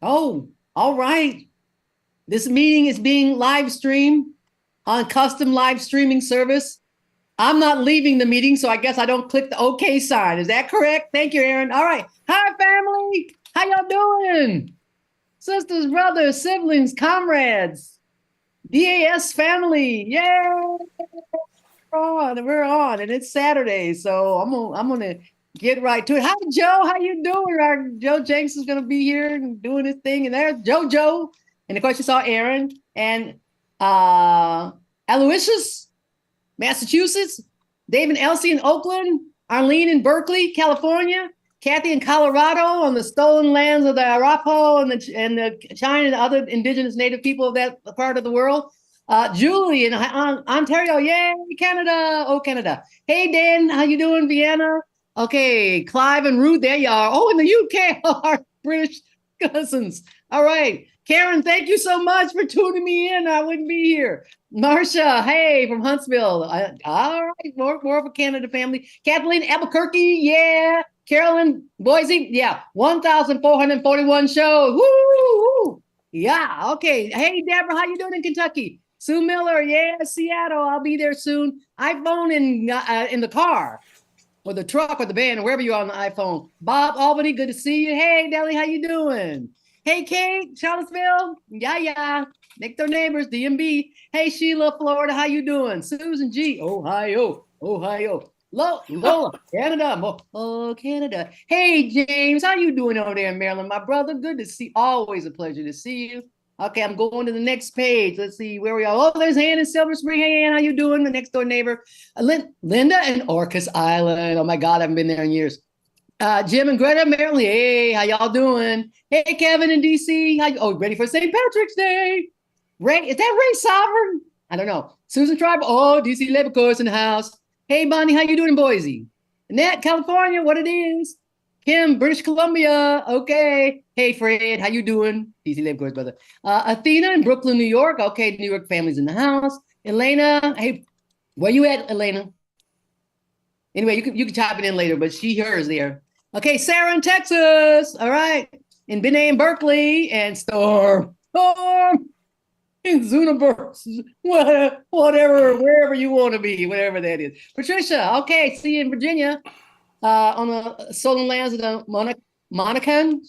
Oh, all right. This meeting is being live streamed on custom live streaming service. I'm not leaving the meeting, so I guess I don't click the OK sign. Is that correct? Thank you, Aaron. All right. Hi, family. How y'all doing? Sisters, brothers, siblings, comrades, DAS family. Yay! We're on, and it's Saturday, so I'm gonna get right to it. Hi, Joe. How you doing? Our Joe Jencks is gonna be here and doing his thing, and there's JoJo, and of course you saw Aaron and Aloysius, Massachusetts, Dave and Elsie in Oakland, Arlene in Berkeley, California, Kathy in Colorado on the stolen lands of the Arapaho and the China and other indigenous native people of that part of the world. Julie in Ontario, yay, Canada, oh Canada. Hey Dan, how you doing, Vienna? Okay, Clive and Ruth, there you are. Oh, in the UK, our British cousins. All right, Karen, thank you so much for tuning me in. I wouldn't be here. Marcia, hey, from Huntsville. All right, more of a Canada family. Kathleen Albuquerque, yeah. Carolyn Boise, yeah. 1,441 shows. Woo! Yeah, okay. Hey, Deborah, how you doing in Kentucky? Sue Miller, yeah, Seattle. I'll be there soon. iPhone in the car, or the truck, or the van, or wherever you are on the iPhone. Bob Albany, good to see you. Hey, Nelly, how you doing? Hey, Kate, Charlottesville. Yeah. Next door neighbors, DMB. Hey, Sheila, Florida, how you doing? Susan G, Ohio. Lola, Canada. Oh, Canada. Hey, James, how you doing over there in Maryland, my brother? Good to see. Always a pleasure to see you. Okay, I'm going to the next page. Let's see where we are. Oh, there's Ann in Silver Spring. Hey, Ann, how you doing? The next door neighbor. Linda in Orcas Island. Oh, my God, I haven't been there in years. Jim and Greta, Maryland. Hey, how y'all doing? Hey, Kevin in DC. Ready for St. Patrick's Day? Ray, is that Ray Sovereign? I don't know. Susan Tribe. Oh, DC Labor Course in the house. Hey, Bonnie, how you doing in Boise? Nat, California, what it is? Kim, British Columbia. Okay. Hey, Fred, how you doing? DC Labor Course, brother. Athena in Brooklyn, New York. Okay, New York family's in the house. Elena, hey, where you at, Elena? Anyway, you can type it in later, but hers there. Okay, Sarah in Texas. All right. And Benet in Berkeley and Storm in Zunaburg, whatever, wherever you want to be, whatever that is. Patricia, okay, see you in Virginia on the stolen lands of the Monacan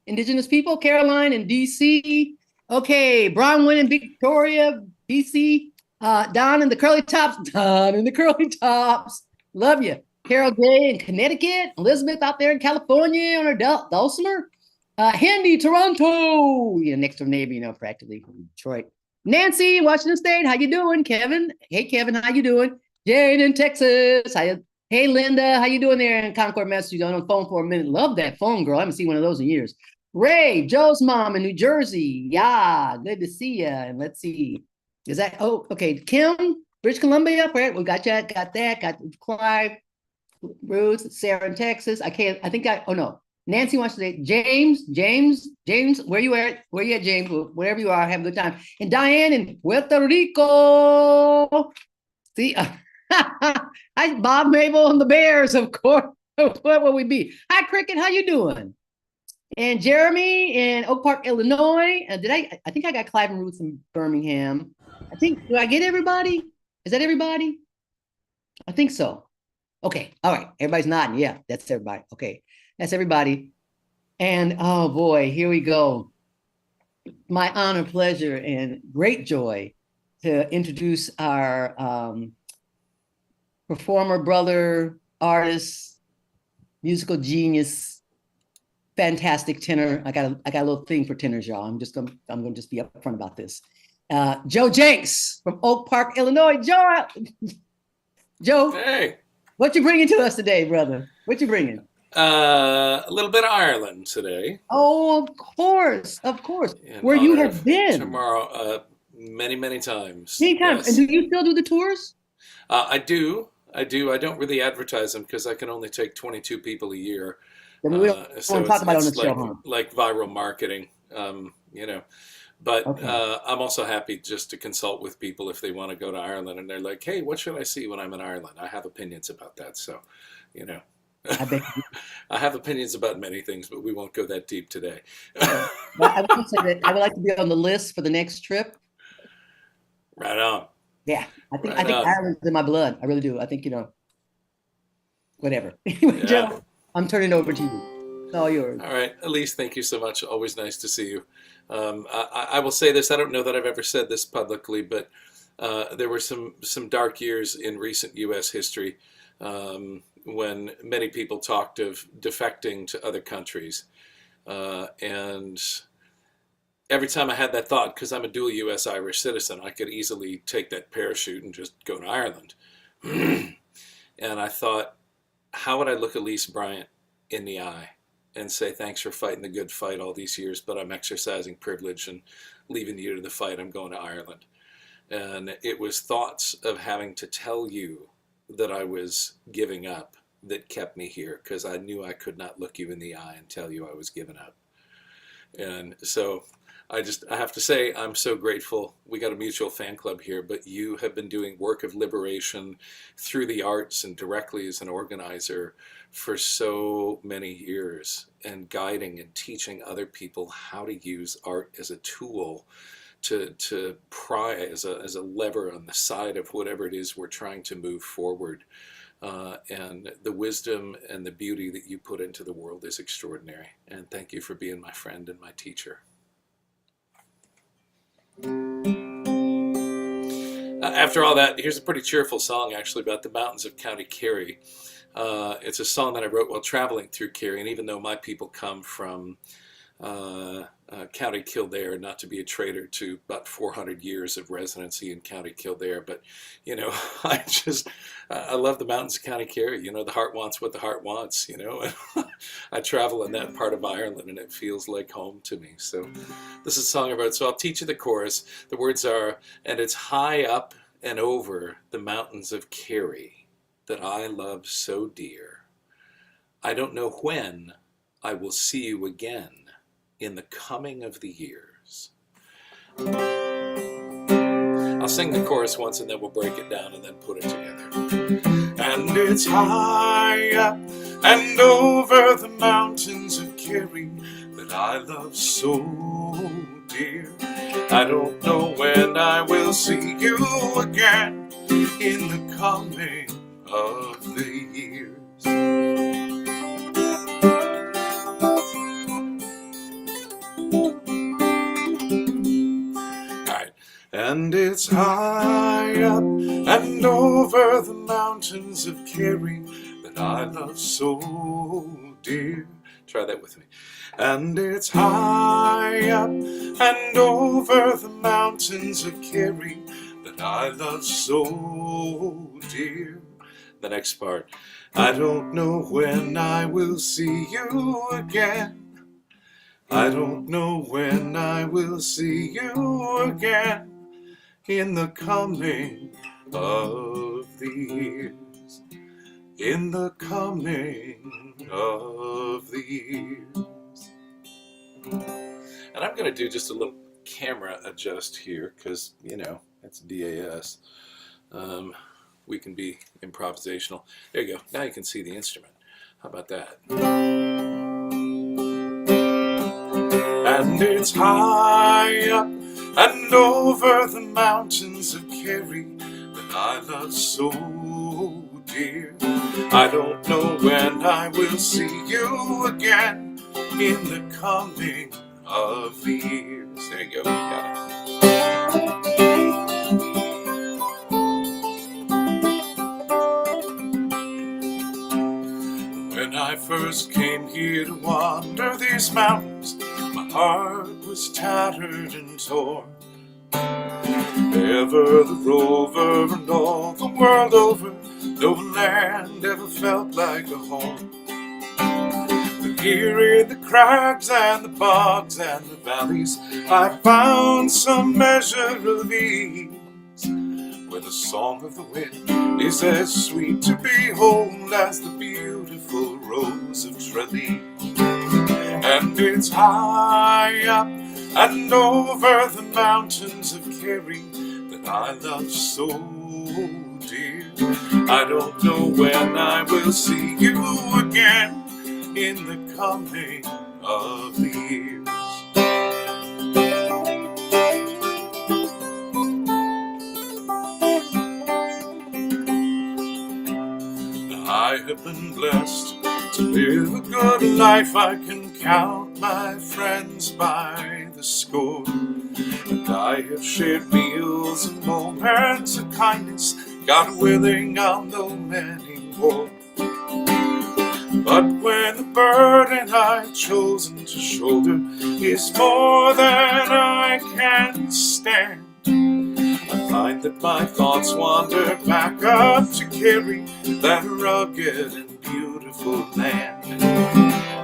indigenous people. Caroline in DC. Okay, Bronwyn in Victoria, BC. Don in the curly tops. Love you. Carol J in Connecticut. Elizabeth out there in California on her Dulcimer. Handy, Toronto. Next door neighbor, practically from Detroit. Nancy, Washington State. How you doing? Kevin. Hey, Kevin, how you doing? Jane in Texas. Hey, Linda, how you doing there in Concord, Massachusetts? On the phone for a minute. Love that phone, girl. I haven't seen one of those in years. Ray, Joe's mom in New Jersey. Yeah, good to see you. And let's see. Is that, okay. Kim, British Columbia. Right? We got that. Got Clive, Ruth, Sarah in Texas. Nancy wants to say, James, where you at? Where you at, James? Wherever you are, have a good time. And Diane in Puerto Rico. See, hi, Bob Mabel and the Bears, of course. What will we be? Hi, Cricket, how you doing? And Jeremy in Oak Park, Illinois. And I think I got Clive and Ruth in Birmingham. Do I get everybody? Is that everybody? I think so. Okay, all right, everybody's nodding. Yeah, that's everybody. Okay, that's everybody. And oh boy, here we go. My honor, pleasure, and great joy to introduce our performer, brother, artist, musical genius, fantastic tenor. I got a little thing for tenors, y'all. I'm gonna just be upfront about this. Joe Jencks from Oak Park, Illinois. Joe. Hey. What you bringing to us today, brother? What you bringing? A little bit of Ireland today. Oh, of course. Where you have been. Tomorrow, many times. Many times. Yes. And do you still do the tours? I do. I don't really advertise them because I can only take 22 people a year. We don't want to talk about it on the show, huh? Like viral marketing, But okay. I'm also happy just to consult with people if they want to go to Ireland and they're like, hey, what should I see when I'm in Ireland? I have opinions about that. So, I bet you I have opinions about many things, but we won't go that deep today. do. But I would say that I would like to be on the list for the next trip. Right on. Yeah, I Right think on. Ireland's in my blood. I really do. I think, whatever. Anyway, Yeah. Joe, I'm turning it over to you. It's all yours. All right. Elise, thank you so much. Always nice to see you. I will say this. I don't know that I've ever said this publicly, but there were some dark years in recent U.S. history when many people talked of defecting to other countries. And every time I had that thought, because I'm a dual U.S. Irish citizen, I could easily take that parachute and just go to Ireland. And I thought, how would I look Elise Bryant in the eye and say, thanks for fighting the good fight all these years, but I'm exercising privilege and leaving you to the fight. I'm going to Ireland. And it was thoughts of having to tell you that I was giving up that kept me here, because I knew I could not look you in the eye and tell you I was giving up. And so I have to say, I'm so grateful. We got a mutual fan club here, but you have been doing work of liberation through the arts and directly as an organizer for so many years, and guiding and teaching other people how to use art as a tool to pry as a lever on the side of whatever it is we're trying to move forward. And the wisdom and the beauty that you put into the world is extraordinary. And thank you for being my friend and my teacher. After all that, here's a pretty cheerful song actually about the mountains of County Kerry. It's a song that I wrote while traveling through Kerry, and even though my people come from County Kildare, not to be a traitor to about 400 years of residency in County Kildare, but I love the mountains of County Kerry. The heart wants what the heart wants. I travel in that part of Ireland, and it feels like home to me. So this is a song I wrote. So I'll teach you the chorus. The words are, and it's high up and over the mountains of Kerry that I love so dear. I don't know when I will see you again in the coming of the years. I'll sing the chorus once and then we'll break it down and then put it together. And it's high up and over the mountains of Kerry that I love so dear. I don't know when I will see you again in the coming of the years. And it's high up and over the mountains of Kerry that I love so dear. Try that with me. And it's high up and over the mountains of Kerry that I love so dear. The next part. I don't know when I will see you again. I don't know when I will see you again in the coming of the years, in the coming of the years. And I'm going to do just a little camera adjust here because, it's DAS. We can be improvisational. There you go. Now you can see the instrument. How about that? And it's high up and over the mountains of Kerry that I love so dear. I don't know when I will see you again in the coming of the years. There you go, you got it. When I first came here to wander these mountains, my heart was tattered and torn. Ever the rover and all the world over, no land ever felt like a home. But here in the crags and the bogs and the valleys, I found some measure of ease, where the song of the wind is as sweet to behold as the beautiful Rose of Tralee. And it's high up and over the mountains of Kerry that I love so dear. I don't know when I will see you again in the coming of the years. I have been blessed to live a good life. I can count my friends by the score, and I have shared meals and moments of kindness. God willing, I'll know many more. But when the burden I've chosen to shoulder is more than I can stand, I find that my thoughts wander back up to Kerry, that rugged and beautiful land.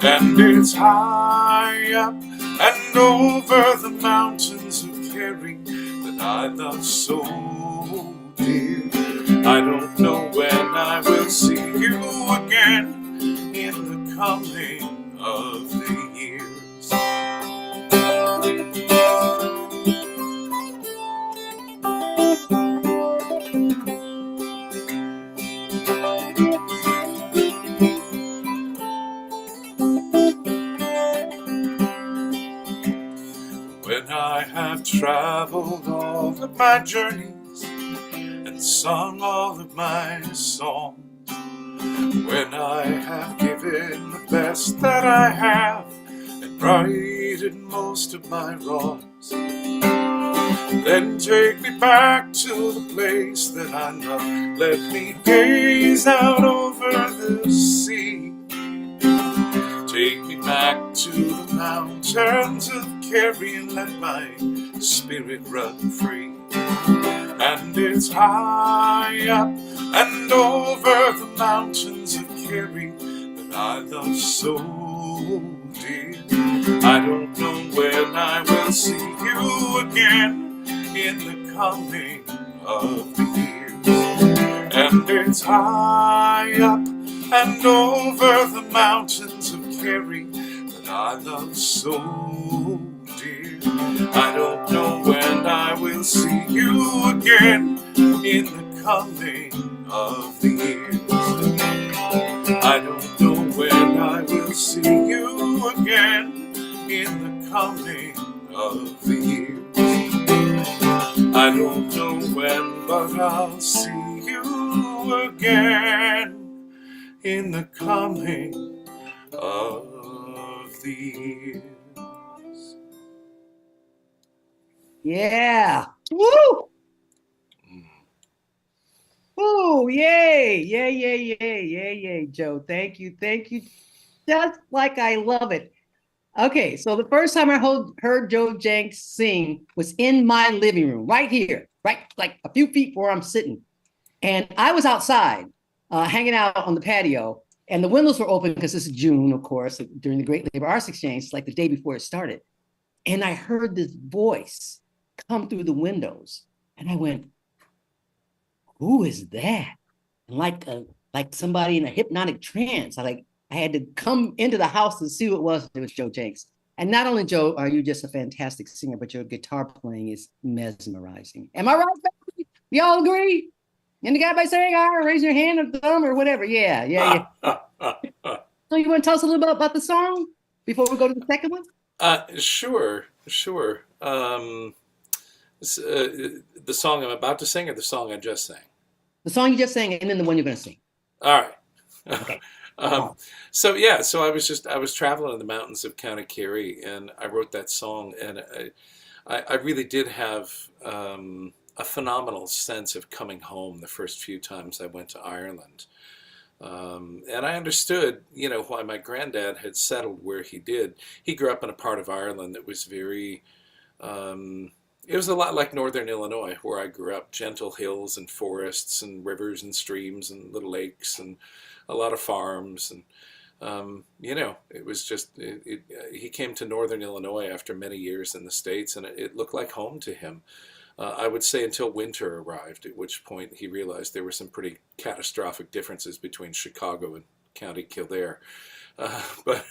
And it's high up and over the mountains of Kerry that I love so dear. I don't know when I will see you again in the coming of the years. When I have traveled all of my journeys and sung all of my songs, when I have given the best that I have and righted most of my wrongs, then take me back to the place that I love. Let me gaze out over the sea. Take me back to the mountains of Kerry and let my spirit run free. And it's high up and over the mountains of Kerry that I love so dear. I don't know when I will see you again in the coming of the years. And it's high up and over the mountains of Kerry that I love so dear. I don't know when I will see you again in the coming of the years. I don't know when I will see you again in the coming of the years. I don't know when, but I'll see you again in the coming of the years. Yeah. Woo! Woo! Yay! Yay! Yay! Yay! Yay! Yay! Joe, thank you, thank you. Just like I love it. Okay, so the first time I heard Joe Jencks sing was in my living room, right here, right like a few feet where I'm sitting, and I was outside, hanging out on the patio, and the windows were open because this is June, of course, during the Great Labor Arts Exchange, like the day before it started, and I heard this voice come through the windows, and I went, "Who is that?" And like somebody in a hypnotic trance, I had to come into the house to see what it was. It was Joe Jencks. And not only, Joe, are you just a fantastic singer, but your guitar playing is mesmerizing. Am I right, baby? Y'all agree? And the guy by saying, raise your hand or thumb or whatever. Yeah, yeah, yeah. So you want to tell us a little bit about the song before we go to the second one? Sure. The song I'm about to sing or the song I just sang? The song you just sang and then the one you're going to sing. All right. Okay. So I was traveling in the mountains of County Kerry, and I wrote that song, and I really did have a phenomenal sense of coming home the first few times I went to Ireland, and I understood, why my granddad had settled where he did. He grew up in a part of Ireland that was very. It was a lot like northern Illinois, where I grew up. Gentle hills and forests and rivers and streams and little lakes and a lot of farms. And, it was just, he came to northern Illinois after many years in the States, and it looked like home to him. I would say until winter arrived, at which point he realized there were some pretty catastrophic differences between Chicago and County Kildare. But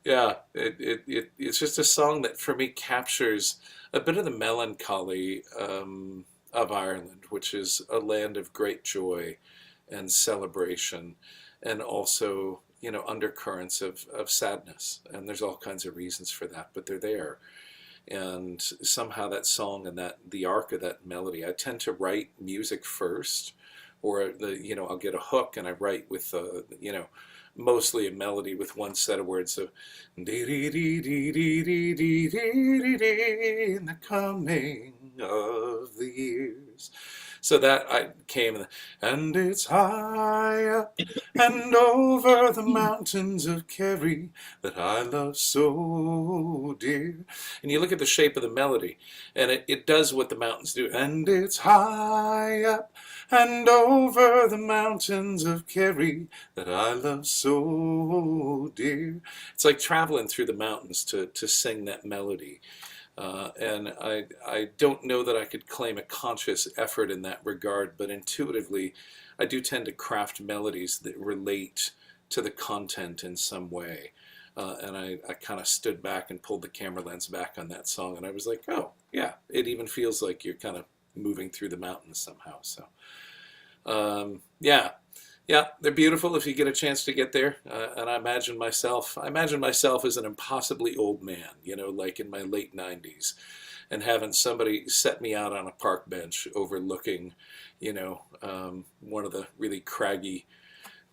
yeah, it's just a song that for me captures a bit of the melancholy of Ireland, which is a land of great joy and celebration, and also, you know, undercurrents of sadness. And there's all kinds of reasons for that, but they're there. And somehow that song and that the arc of that melody, I tend to write music first, or I'll get a hook and I write with mostly a melody with one set of words of dee dee dee dee dee dee dee dee dee in the coming of the years. So that I came, and it's high up and over the mountains of Kerry that I love so dear. And you look at the shape of the melody, and it does what the mountains do. And it's high up and over the mountains of Kerry that I love so dear. It's like traveling through the mountains to sing that melody. And I don't know that I could claim a conscious effort in that regard, but intuitively, I do tend to craft melodies that relate to the content in some way. And I kind of stood back and pulled the camera lens back on that song, and I was like, oh, yeah, it even feels like you're kind of moving through the mountains somehow. So, yeah. Yeah, they're beautiful if you get a chance to get there. And I imagine myself as an impossibly old man, like in my late 90s, and having somebody set me out on a park bench overlooking, one of the really craggy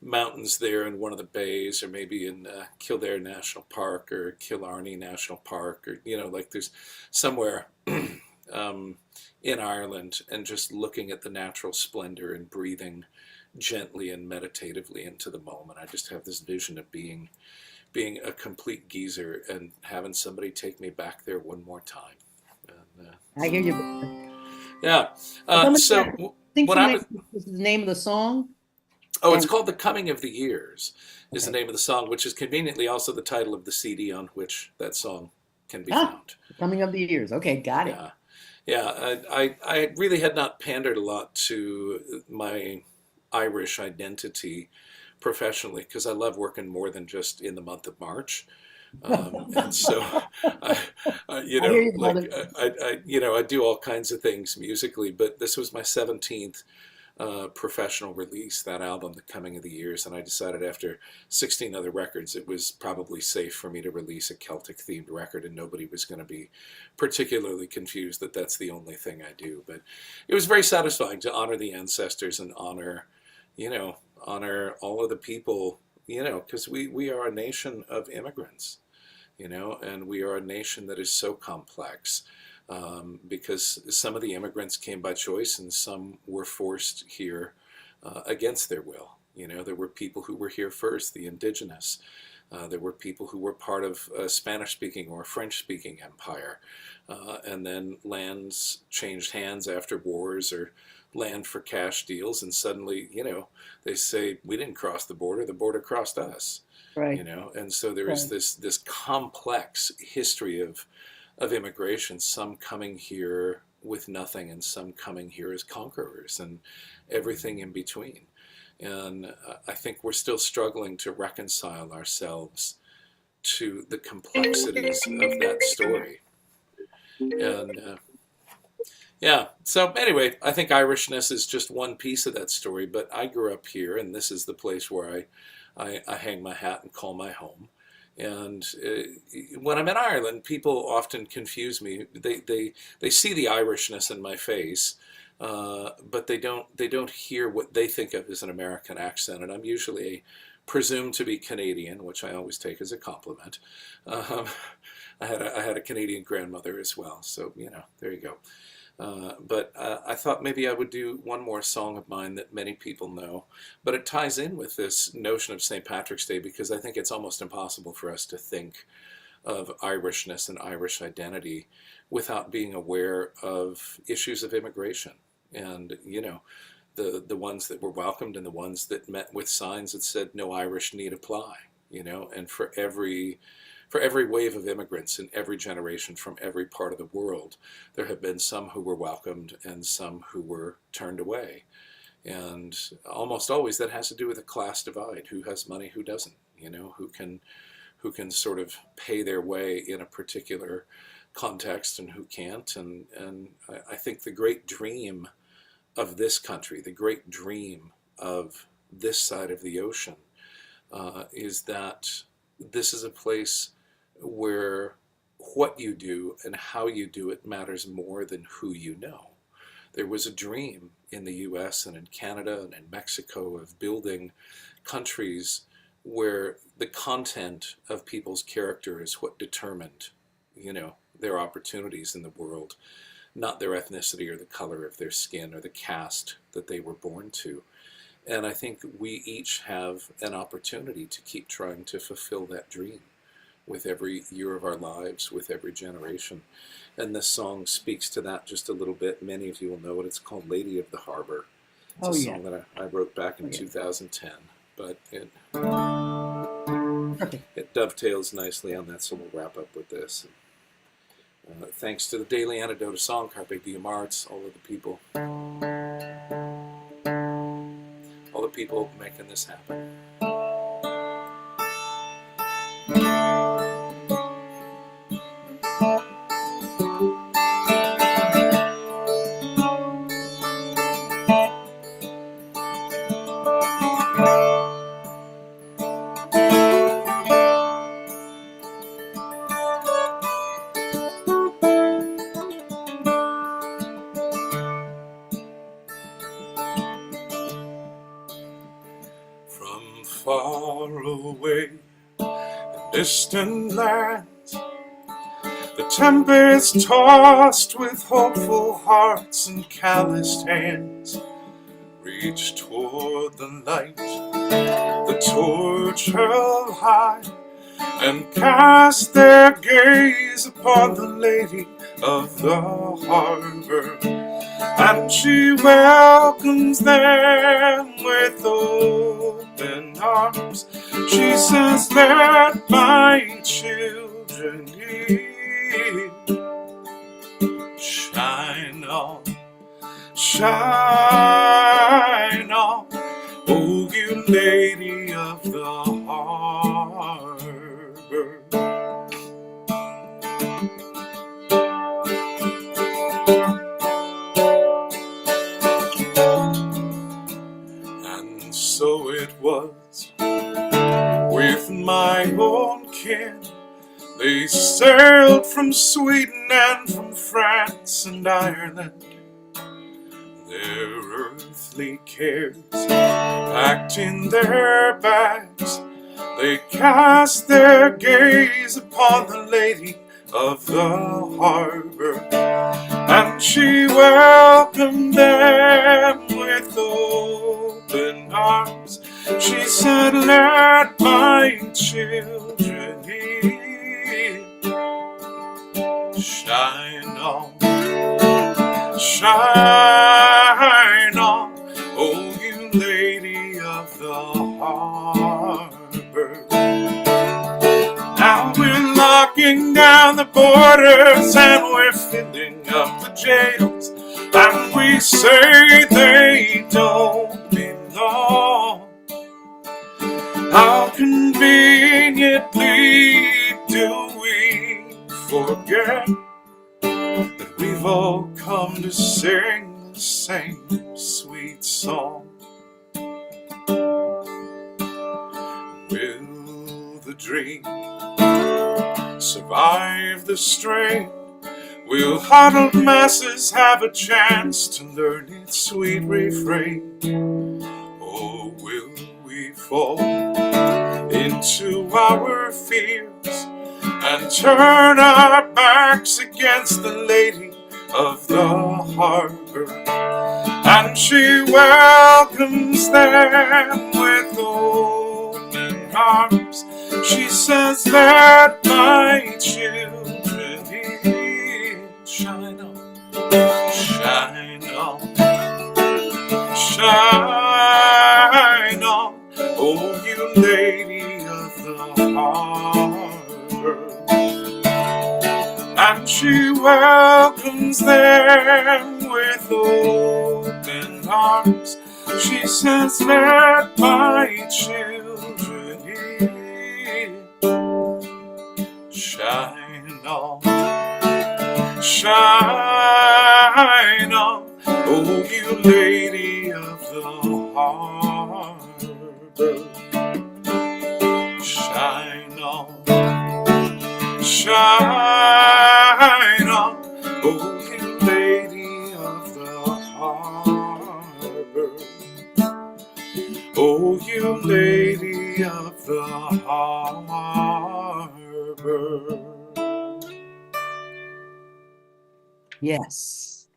mountains there in one of the bays, or maybe in Kildare National Park or Killarney National Park, or, like there's somewhere in Ireland, and just looking at the natural splendor and breathing gently and meditatively into the moment. I just have this vision of being a complete geezer and having somebody take me back there one more time. And, I hear you. yeah. So Think what I was, this is the name of the song. it's called "The Coming of the Years," is the name of the song, which is conveniently also the title of the CD on which that song can be found. Coming of the Years. Okay, got it. Yeah. I really had not pandered a lot to my Irish identity professionally, because I love working more than just in the month of March. And so, I do all kinds of things musically, but this was my 17th professional release, that album, The Coming of the Years, and I decided after 16 other records it was probably safe for me to release a Celtic themed record, and nobody was going to be particularly confused that that's the only thing I do. But it was very satisfying to honor the ancestors and honor all of the people, because we are a nation of immigrants, and we are a nation that is so complex, because some of the immigrants came by choice and some were forced here against their will. There were people who were here first, the indigenous. There were people who were part of a Spanish-speaking or French-speaking empire, and then lands changed hands after wars, or land for cash deals, and suddenly, they say, we didn't cross the border crossed us. Right. And so there is this complex history of immigration, some coming here with nothing and some coming here as conquerors, and everything in between. And I think we're still struggling to reconcile ourselves to the complexities of that story. And yeah, so anyway, I think Irishness is just one piece of that story, but I grew up here, and this is the place where I hang my hat and call my home. And when I'm in Ireland, people often confuse me. They see the Irishness in my face, but they don't hear what they think of as an American accent. And I'm usually presumed to be Canadian, which I always take as a compliment. I had a Canadian grandmother as well, so there you go. But I thought maybe I would do one more song of mine that many people know, but it ties in with this notion of St. Patrick's Day, because I think it's almost impossible for us to think of Irishness and Irish identity without being aware of issues of immigration, and the ones that were welcomed and the ones that met with signs that said no Irish need apply, and for every wave of immigrants in every generation from every part of the world, there have been some who were welcomed and some who were turned away. And almost always that has to do with a class divide: who has money, who doesn't, who who can sort of pay their way in a particular context and who can't. And I think the great dream of this country, the great dream of this side of the ocean, is that this is a place where what you do and how you do it matters more than who you know. There was a dream in the US and in Canada and in Mexico of building countries where the content of people's character is what determined, their opportunities in the world, not their ethnicity or the color of their skin or the caste that they were born to. And I think we each have an opportunity to keep trying to fulfill that dream with every year of our lives, with every generation. And this song speaks to that just a little bit. Many of you will know it. It's called Lady of the Harbor. It's a song that I wrote back in 2010, but it dovetails nicely on that, so we'll wrap up with this. Thanks to the Daily Antidote of Song, Carpe Diem Arts, all the people making this happen. From far away in distant lands, the tempest tossed with hopeful hearts and calloused hands reach toward the light, the torch held high, and cast their gaze upon the Lady of the Harbor. And she welcomes them with open arms. She says, let my children in. Shine on, shine on, oh you Lady of the Harbor. And so it was with my own kin. They sailed from Sweden and from France and Ireland. Their earthly cares packed in their bags, they cast their gaze upon the Lady of the Harbor. And she welcomed them with open arms. She said, let my children in. Shine on, shine on, oh you Lady of the Harbor. Now we're locking down the borders and we're filling up the jails, and we say they don't belong. How conveniently do we forget that we've all come to sing the same sweet song? Will the dream survive the strain? Will huddled masses have a chance to learn its sweet refrain? Or will we fall into our fears and turn our backs against the Lady of the Harbor? And she welcomes them with open arms. She says, let my children in. Shine on, shine on, shine on, oh you Lady of the Harbor. And she welcomes them with open arms. She says, let my children in. on, shine on, oh you lady of the harbor. Shine on, shine on, oh you lady of the harbor. Oh, you lady of the harbor. Yes.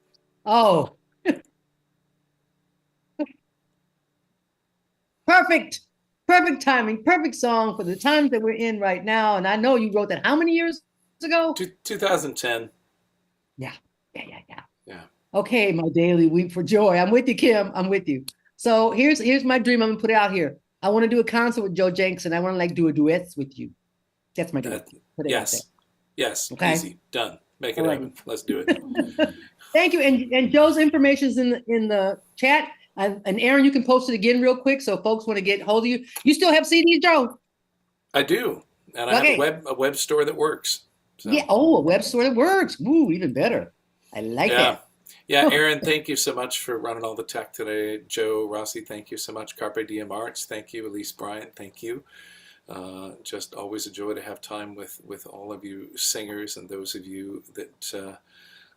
Oh, perfect. Perfect timing, perfect song for the times that we're in right now. And I know you wrote that how many years ago? 2010. Yeah. Yeah. Okay, my daily weep for joy. I'm with you, Kim. I'm with you. So here's my dream. I'm gonna put it out here. I want to do a concert with Joe Jencks, and I want to like do a duets with you. That's my dream. Put it out there. Yes. Okay. Easy. Done. Make it All happen. right. Let's do it. Thank you. And Joe's information is in the chat. And Aaron, you can post it again real quick so folks want to get hold of you. You still have CDs, Joe? I do, and I Okay. have a web store that works. So. Yeah. Oh, a web store that works. Ooh, even better. I like that. Yeah, Aaron, thank you so much for running all the tech today. Joe Rossi, thank you so much. Carpe Diem Arts, thank you. Elise Bryant, thank you. Just always a joy to have time with all of you singers and those of you that,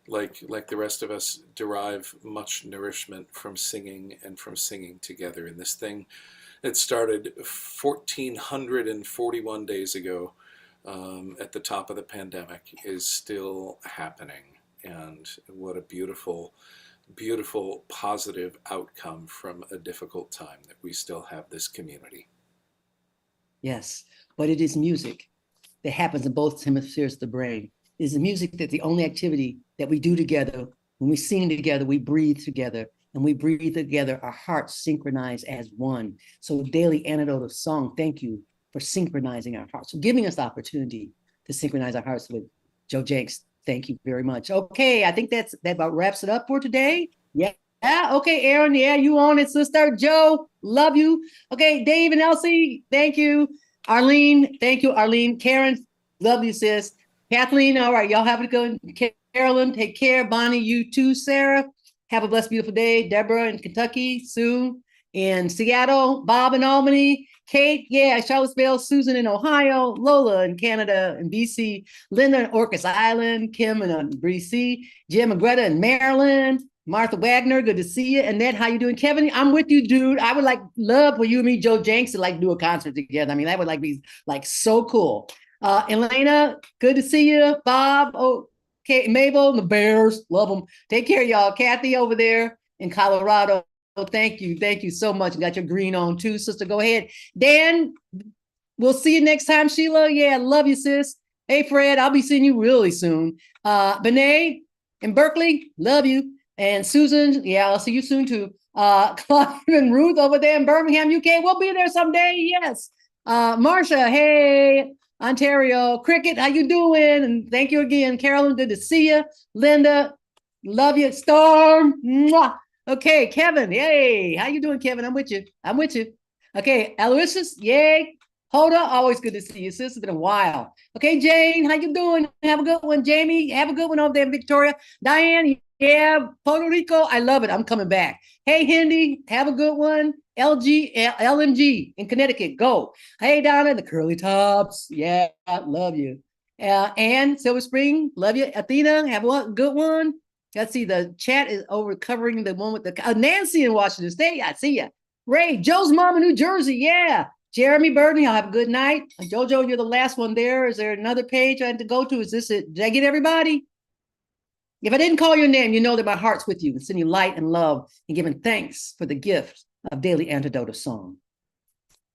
like the rest of us, derive much nourishment from singing and from singing together. And this thing that started 1,441 days ago at the top of the pandemic is still happening. And what a beautiful, beautiful, positive outcome from a difficult time that we still have this community. Yes, but it is music that happens in both hemispheres of the brain. It is music that the only activity that we do together, when we sing together, we breathe together, and we breathe together, our hearts synchronize as one. So daily antidote of song, thank you for synchronizing our hearts, for giving us the opportunity to synchronize our hearts with Joe Jencks. Thank you very much. Okay, I think that about wraps it up for today. Yeah. Okay, Aaron. Yeah, you on it, sister. Joe, love you. Okay, Dave and Elsie, thank you. Arlene, thank you. Arlene, Karen, love you, sis. Kathleen, all right, y'all have a good one. Carolyn, take care. Bonnie, you too. Sarah, have a blessed, beautiful day. Deborah in Kentucky, Sue in Seattle, Bob in Albany, Kate, yeah, Charlottesville, Susan in Ohio, Lola in Canada and BC, Linda in Orcas Island, Kim in BC, Jim and Greta in Maryland, Martha Wagner, good to see you. Annette, how you doing? Kevin, I'm with you, dude. I would love for you and me, Joe Jencks, to do a concert together. I mean, that would be so cool. Elena, good to see you. Bob, okay, Mabel, the Bears, love them. Take care, y'all. Kathy over there in Colorado. Thank you so much. You got your green on too, sister. Go ahead. Dan, we'll see you next time, Sheila. Yeah, love you, sis. Hey, Fred, I'll be seeing you really soon. Benet in Berkeley, love you. And Susan, yeah, I'll see you soon too. Clive and Ruth over there in Birmingham, UK. We'll be there someday, yes. Marsha, hey, Ontario. Cricket, how you doing? And thank you again. Carolyn, good to see you. Linda, love you. Storm, mwah. Okay, Kevin, yay. How you doing, Kevin? I'm with you. Okay, Aloysius, yay. Hoda, always good to see you, sis. It's been a while. Okay, Jane, how you doing? Have a good one. Jamie, have a good one over there in Victoria. Diane, yeah, Puerto Rico, I love it. I'm coming back. Hey, Hindi, have a good one. LMG in Connecticut, go. Hey, Donna, the curly tops. Yeah, love you. Ann, Silver Spring, love you. Athena, have a good one. Let's see, the chat is over covering the one with the Nancy in Washington State. I see you. Ray, Joe's mom in New Jersey. Yeah. Jeremy Burton, y'all have a good night. Jojo, you're the last one there. Is there another page I had to go to? Is this it? Did I get everybody? If I didn't call your name, you know that my heart's with you and sending you light and love and giving thanks for the gift of daily antidote of song.